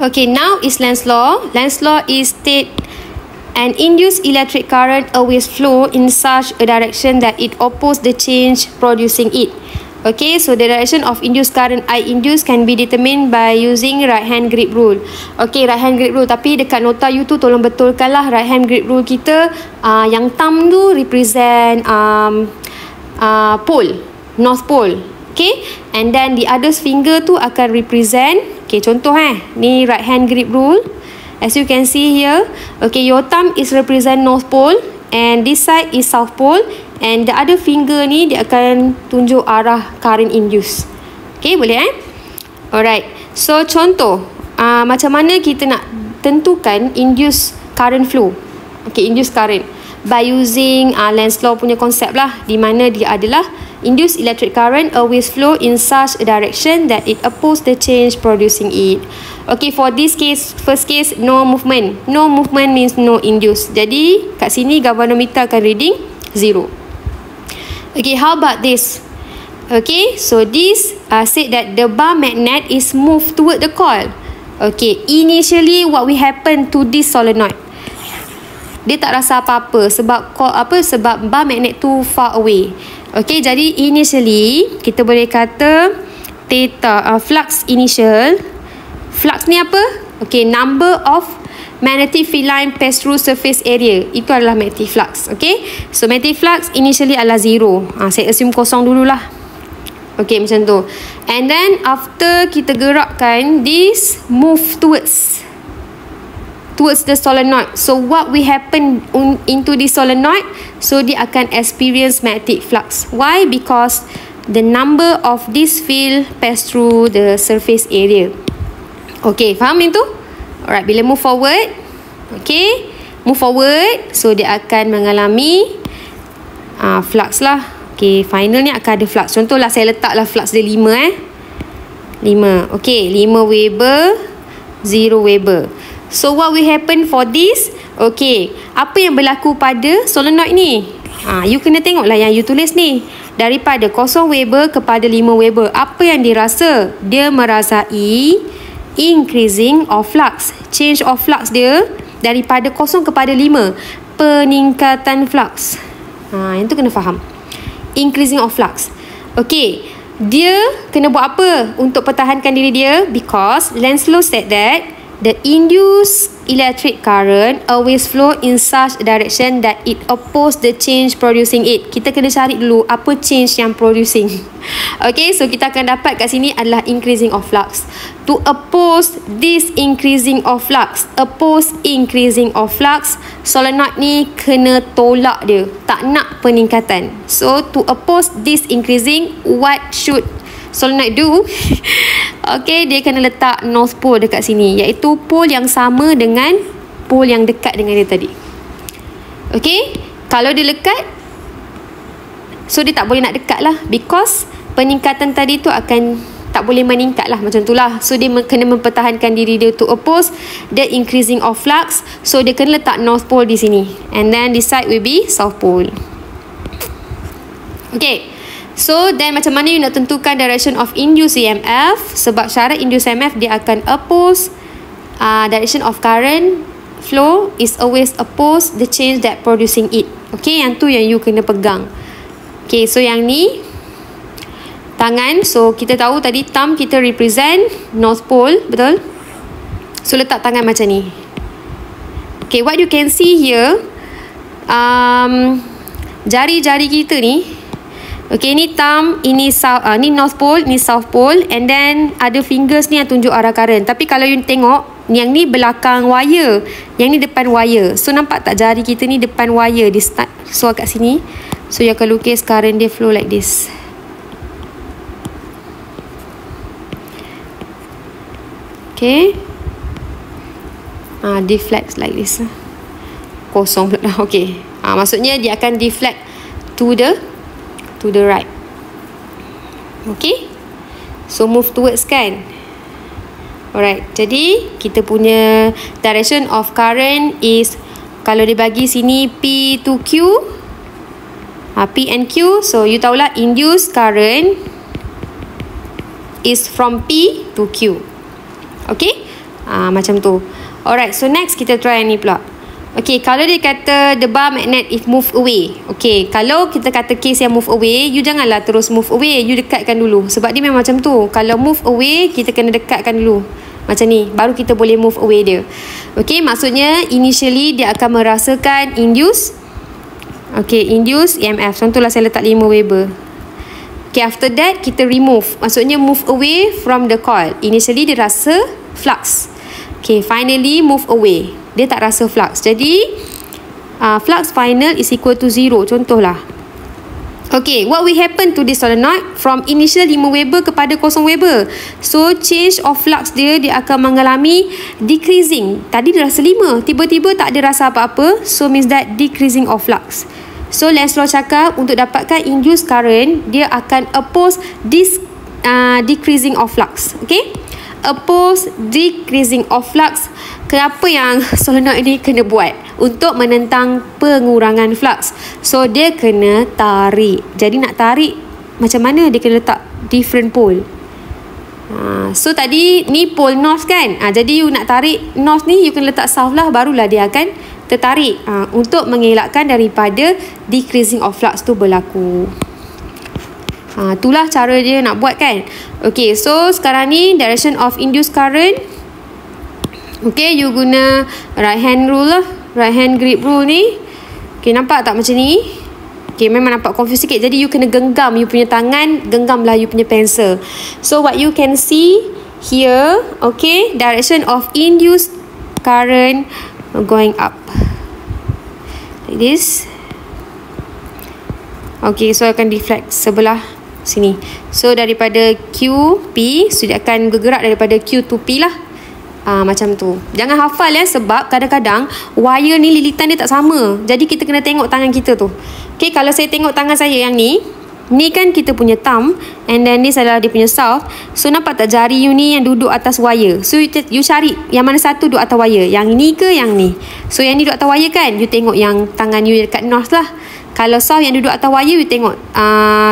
Okay, now is Lenz's law. Lenz's law is state an induced electric current always flow in such a direction that it opposes the change producing it. Okay, so the direction of induced current I induced can be determined by using right hand grip rule. Okay, right hand grip rule. Tapi dekat nota you tu tolong betulkanlah right hand grip rule kita. Yang thumb tu represent pole, north pole. Okay, and then the other finger tu akan represent. Okay, contoh ni right hand grip rule. As you can see here, okay, your thumb is represent north pole and this side is south pole, and the other finger ni dia akan tunjuk arah current induced. Okay, boleh Alright, so contoh macam mana kita nak tentukan induced current flow. Okay, induced current by using Lenz's law punya konsep lah, di mana dia adalah induced electric current always flow in such a direction that it opposes the change producing it. Okay, for this case, first case, no movement. No movement means no induced. Jadi, kat sini galvanometer akan reading 0. Okay, how about this? Okay, so this said that the bar magnet is moved toward the coil. Okay, initially what will happen to this solenoid? Dia tak rasa apa-apa sebab sebab bar magnet too far away. Okay, jadi initially kita boleh kata theta flux initial. Flux ni apa? Okay, number of magnetic field line pass through surface area. Itu adalah magnetic flux. Okay, so magnetic flux initially adalah 0. Saya assume kosong dululah. Okay, macam tu. And then after kita gerakkan, this move towards the solenoid. So what will happen into the solenoid? So dia akan experience magnetic flux. Why? Because the number of this field pass through the surface area. Okay, faham itu? Alright, bila move forward, okay, move forward, so dia akan mengalami flux lah. Okay, final ni akan ada flux. Contohlah saya letaklah flux dia 5 5. Okay, 5 Weber, 0 Weber. So what will happen for this? Okay, apa yang berlaku pada solenoid ni? You kena tengoklah yang you tulis ni. Daripada 0 Weber kepada 5 Weber, apa yang dia rasa? Dia merasai increasing of flux. Change of flux dia daripada 0 kepada 5. Peningkatan flux. Yang tu kena faham. Increasing of flux. Okay, dia kena buat apa untuk pertahankan diri dia? Because Lenz's law said that the induced electric current always flow in such a direction that it opposes the change producing it. Kita kena cari dulu apa change yang producing. Okay, so kita akan dapat kat sini adalah increasing of flux. To oppose this increasing of flux, solenoid ni kena tolak dia. Tak nak peningkatan. So, to oppose this increasing, what should solenoid do? Okay, dia kena letak north pole dekat sini, iaitu pole yang sama dengan pole yang dekat dengan dia tadi. Okay, kalau dia lekat, so dia tak boleh nak dekat lah, because peningkatan tadi tu akan tak boleh meningkat lah, macam tu lah. So dia kena mempertahankan diri dia to oppose the increasing of flux. So dia kena letak north pole di sini, and then this side will be south pole. Okay, so then macam mana you nak tentukan direction of induced EMF? Sebab syarat induced EMF dia akan oppose direction of current flow is always oppose the change that producing it. Okay, yang tu yang you kena pegang. Okay, so yang ni tangan. So kita tahu tadi thumb kita represent north pole, betul? So letak tangan macam ni. Okay, what you can see here, jari-jari kita ni. Okay, ni thumb, ini ni north pole, ni south pole, and then ada fingers ni yang tunjuk arah current. Tapi kalau you tengok, yang ni belakang wire, yang ni depan wire. So nampak tak jari kita ni depan wire, dia start. So kat sini, so you akan lukis current dia flow like this. Okay, deflect like this. Kosong pula. Okay, maksudnya dia akan deflect to the right. Okay, so move towards kan. Alright, jadi kita punya direction of current is, kalau dia bagi sini P to Q, P and Q. So you tahulah induced current is from P to Q. Okay, macam tu. Alright, so next kita try ni pula. Okay, kalau dia kata the bar magnet if move away. Okay, kalau kita kata case yang move away, you janganlah terus move away, you dekatkan dulu. Sebab dia memang macam tu. Kalau move away, kita kena dekatkan dulu. Macam ni, baru kita boleh move away dia. Okay, maksudnya initially dia akan merasakan induce. Okay, induce EMF. Contohlah saya letak 5 Weber. Okay, after that kita remove. Maksudnya move away from the coil. Initially dia rasa flux. Okay, finally move away. Dia tak rasa flux. Jadi flux final is equal to 0. Contohlah. Okay, what will happen to this solenoid from initial 5 Weber kepada 0 Weber? So change of flux dia akan mengalami decreasing. Tadi dia rasa 5, tiba-tiba tak ada rasa apa-apa. So means that decreasing of flux. So Lenz law cakap untuk dapatkan induced current, dia akan oppose this decreasing of flux. Okay, oppose decreasing of flux. Kenapa yang solenoid ni kena buat? Untuk menentang pengurangan flux. So dia kena tarik. Jadi nak tarik macam mana? Dia kena letak different pole. So tadi ni pole north kan, jadi you nak tarik north ni, you kena letak south lah, barulah dia akan tertarik, untuk mengelakkan daripada decreasing of flux tu berlaku. Itulah cara dia nak buat kan. Okay, so sekarang ni direction of induced current. Okay, you guna right hand rule lah, right hand grip rule ni. Okay, nampak tak macam ni? Okay, memang nampak confuse sikit. Jadi you kena genggam you punya tangan, genggamlah you punya pencil. So what you can see here, okay, direction of induced current going up like this. Okay, so akan deflect sebelah sini. So daripada Q, P, so dia akan bergerak daripada Q to P lah. Macam tu. Jangan hafal sebab kadang-kadang wire ni lilitan dia tak sama. Jadi kita kena tengok tangan kita tu. Okay, kalau saya tengok tangan saya yang ni kan kita punya thumb, and then ni adalah dia punya south. So nampak tak jari you ni yang duduk atas wire? So you cari yang mana satu duduk atas wire, yang ni ke yang ni? So yang ni duduk atas wire kan, you tengok yang tangan you dekat north lah. Kalau south yang duduk atas wire, you tengok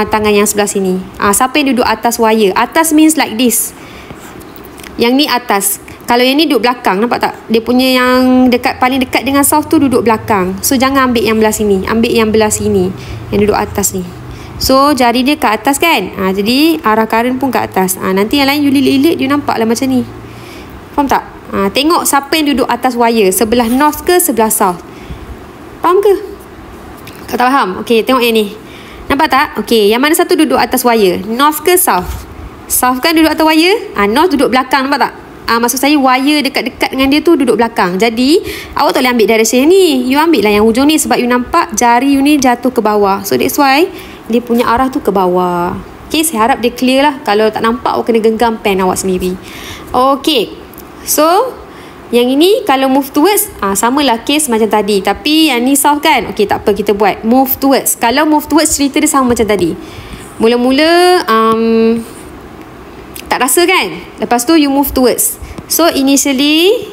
tangan yang sebelah sini. Siapa yang duduk atas wire? Atas means like this. Yang ni atas. Kalau yang ni duduk belakang, nampak tak? Dia punya yang paling dekat dengan south tu duduk belakang. So jangan ambil yang belah sini, ambil yang belah sini, yang duduk atas ni. So jari dia ke atas kan, jadi arah current pun ke atas. Nanti yang lain you lilit-lilit, you nampak lah macam ni. Faham tak? Tengok siapa yang duduk atas wire, sebelah north ke sebelah south. Faham ke? Kau tak faham? Okay, tengok yang ni. Nampak tak? Okay, yang mana satu duduk atas wire, north ke south? South kan duduk atas wire, north duduk belakang, nampak tak? Maksud saya wire dekat-dekat dengan dia tu duduk belakang. Jadi awak tak boleh ambil direction ni, you ambil lah yang hujung ni. Sebab you nampak jari you ni jatuh ke bawah. So that's why dia punya arah tu ke bawah. Okay, saya harap dia clear lah. Kalau tak nampak, awak kena genggam pen awak sendiri. Okay, so yang ini kalau move towards, samalah case macam tadi. Tapi yang ni south kan. Okay, tak apa, kita buat move towards. Kalau move towards, cerita dia sama macam tadi. Mula-mula tak rasa kan. Lepas tu you move towards. So initially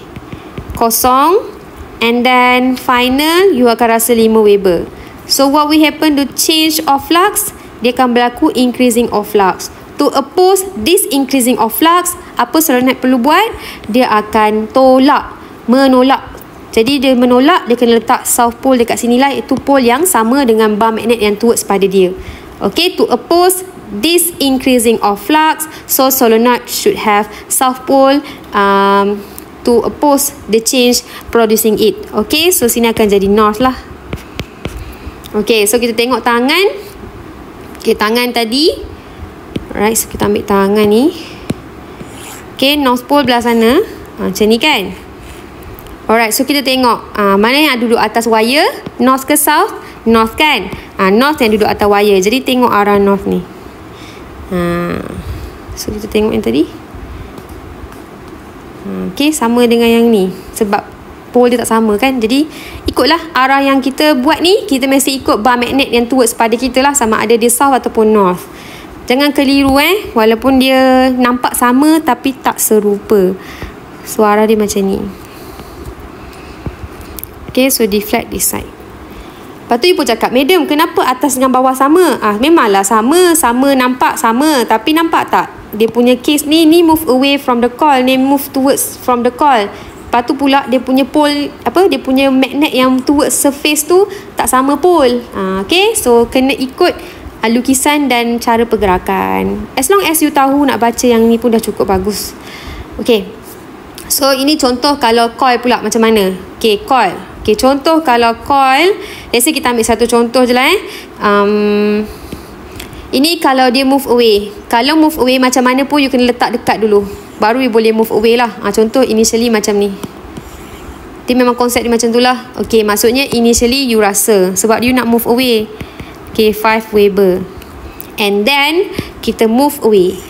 kosong, and then final you akan rasa 5 Weber. So what will happen to change of flux? Dia akan berlaku increasing of flux. To oppose this increasing of flux, apa solenoid perlu buat? Dia akan menolak. Jadi dia menolak, dia kena letak south pole dekat sini lah, iaitu pole yang sama dengan bar magnet yang towards pada dia. Okay, to oppose this increasing of flux, so solenoid should have south pole to oppose the change producing it. Okay, so sini akan jadi north lah. Okay, so kita tengok tangan. Okay, tangan tadi. Alright, so kita ambil tangan ni. Okay, north pole belah sana. Macam ni kan. Alright, so kita tengok mana yang duduk atas wire, north ke south? North kan. North yang duduk atas wire. Jadi tengok arah north ni. So kita tengok yang tadi. Okay, sama dengan yang ni. Sebab pole dia tak sama kan. Jadi ikutlah arah yang kita buat ni. Kita mesti ikut bar magnet yang towards pada kita lah. Sama ada dia south ataupun north. Jangan keliru walaupun dia nampak sama tapi tak serupa. Suara dia macam ni. Okay, so deflect this side. Lepas tu you pun cakap, madam, kenapa atas dengan bawah sama? Memanglah sama, nampak sama. Tapi nampak tak? Dia punya case ni move away from the coil, ni move towards from the coil. Lepas tu pula dia punya pole, dia punya magnet yang towards surface tu tak sama pole. Okay, so kena ikut lukisan dan cara pergerakan. As long as you tahu nak baca yang ni pun dah cukup bagus. Okay, so ini contoh kalau coil pula macam mana. Okay, coil. Okay, contoh kalau coil, let's say kita ambil satu contoh je lah ini kalau dia move away. Kalau move away macam mana pun you kena letak dekat dulu, baru you boleh move away lah. Contoh initially macam ni. Dia memang konsep dia macam tu lah. Okay, maksudnya initially you rasa sebab you nak move away. Okay, 5 Weber. And then kita move away.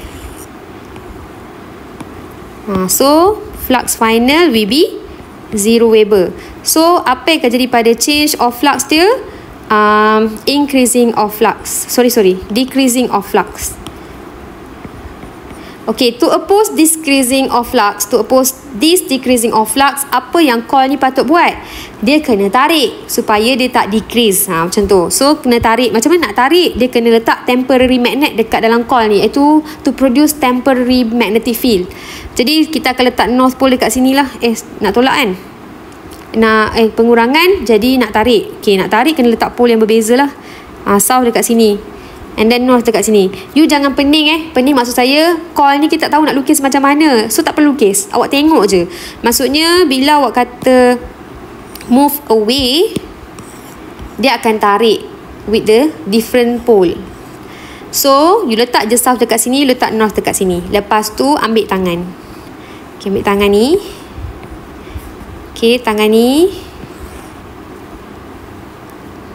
So flux final will be 0 Weber. So apa yang akan jadi pada change of flux dia? Increasing of flux. Decreasing of flux. Okay, to oppose decreasing of flux, to oppose this decreasing of flux, apa yang coil ni patut buat? Dia kena tarik supaya dia tak decrease. Macam tu. So kena tarik. Macam mana nak tarik? Dia kena letak temporary magnet dekat dalam coil ni, iaitu to produce temporary magnetic field. Jadi kita akan letak north pole dekat sini lah. Nak tolak kan? Nak pengurangan, jadi nak tarik. Okay, nak tarik kena letak pole yang berbeza lah. South dekat sini, and then north dekat sini. You jangan pening Pening maksud saya, coil ni kita tak tahu nak lukis macam mana. So tak perlu lukis, awak tengok je. Maksudnya bila awak kata move away, dia akan tarik with the different pole. So you letak je south dekat sini, letak north dekat sini. Lepas tu ambil tangan. Okay, ambil tangan ni. Okay, tangan ni.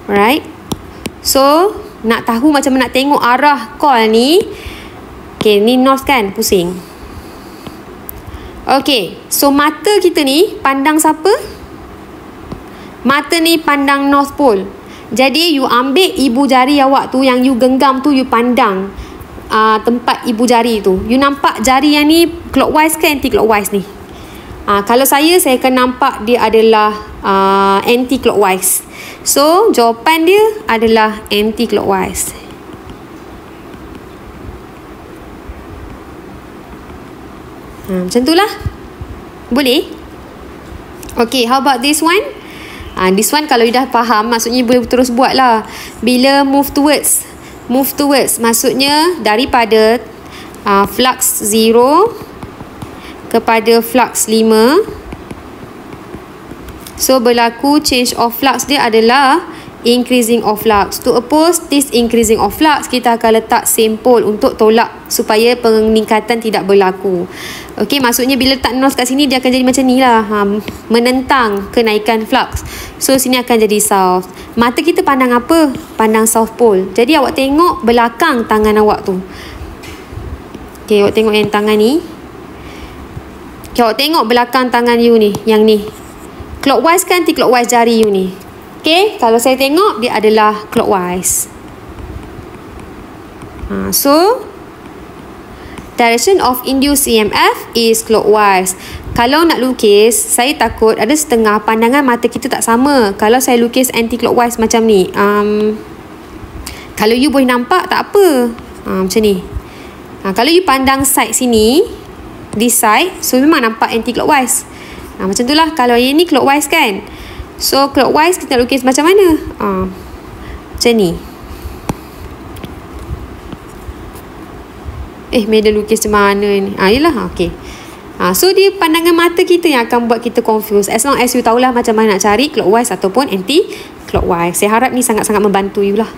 Alright. So nak tahu macam mana nak tengok arah coil ni. Okay, ni north kan, pusing. Okay, so mata kita ni pandang siapa? Mata ni pandang north pole. Jadi you ambil ibu jari awak tu, yang you genggam tu, you pandang tempat ibu jari tu. You nampak jari yang ni clockwise ke anti-clockwise ni? Kalau saya akan nampak dia adalah anti-clockwise. So jawapan dia adalah anti-clockwise. Macam tu lah. Boleh? Okay, how about this one? This one kalau you dah faham, maksudnya boleh terus buat lah. Bila move towards, maksudnya daripada flux 0 kepada flux 5. So berlaku change of flux dia adalah increasing of flux. To oppose this increasing of flux, kita akan letak same pole untuk tolak supaya peningkatan tidak berlaku. Okey, maksudnya bila letak north kat sini, dia akan jadi macam ni lah, menentang kenaikan flux. So sini akan jadi south. Mata kita pandang apa? Pandang south pole. Jadi awak tengok belakang tangan awak tu. Okey, awak tengok yang tangan ni. Okay, awak tengok belakang tangan you ni, yang ni. Clockwise kan anti-clockwise jari you ni. Okay, kalau saya tengok dia adalah clockwise. So direction of induced EMF is clockwise. Kalau nak lukis, saya takut ada setengah pandangan mata kita tak sama. Kalau saya lukis anti-clockwise macam ni, kalau you boleh nampak tak apa. Macam ni. Kalau you pandang side sini, this side, so memang nampak anti-clockwise. Macam tu lah. Kalau yang ni clockwise kan, so clockwise kita nak lukis macam mana? Macam ni. Meda lukis macam mana ni? Yelah, okay. So dia pandangan mata kita yang akan buat kita confuse. As long as you tahulah macam mana nak cari clockwise ataupun anti-clockwise. Saya harap ni sangat-sangat membantu you lah.